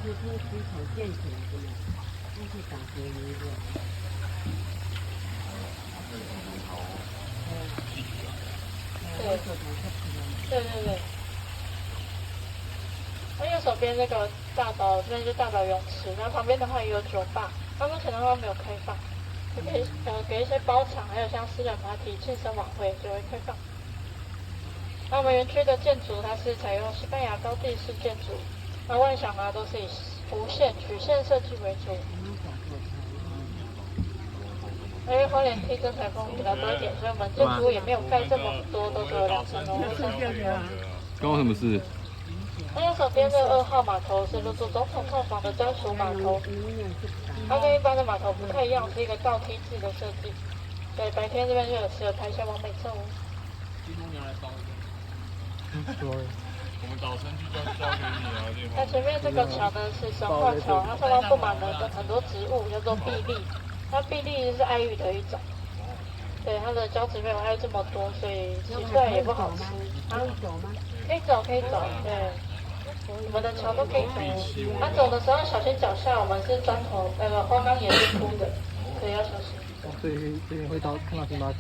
是从石头建起来的嘛，那是打回一个。对，对对对。那右手边那个大岛，这边就大岛泳池，然后旁边的话也有酒吧，它目前的话没有开放，就给一些包场，还有像私人 party、庆生晚会就会开放。那我们园区的建筑它是采用西班牙高地式建筑，那外墙啊都是以弧线曲线设计为主。因为花莲地震台风比较多一点，所以我们建筑也没有盖这么多，都只有2层楼。关我什么事？那右手边的2号码头是入住总统套房的专属码头，它跟一般的码头不太一样，是一个倒梯制的设计。对，白天这边就有适合拍一下完美照哦。金钟娘来帮我们早晨去交给你啊，那前面这个桥呢是神话桥，它上方布满了很多植物，叫做碧丽。那碧丽是爱玉的一种，对，它的胶质没有爱这么多，所以吃出来也不好吃。可以走吗？可以走，可以走，对。我们的桥都可以走。那走的时候小心脚下，我们是砖头，花岗岩是铺的，所以要小心。所以这边会看到星巴克。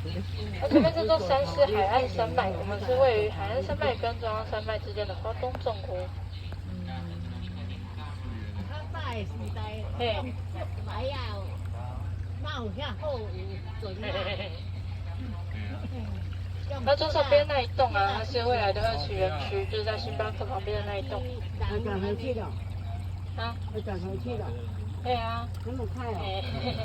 那这边这座山是海岸山脉，我们是位于海岸山脉跟中央山脉之间的花东纵谷。较早的时代，嘿。来啊，冒遐好有准啊。那左手边那一栋啊，它是未来的2期园区，就是在星巴克旁边的那一栋。我转回去了。啊？我转回去了。对啊。那么快哦。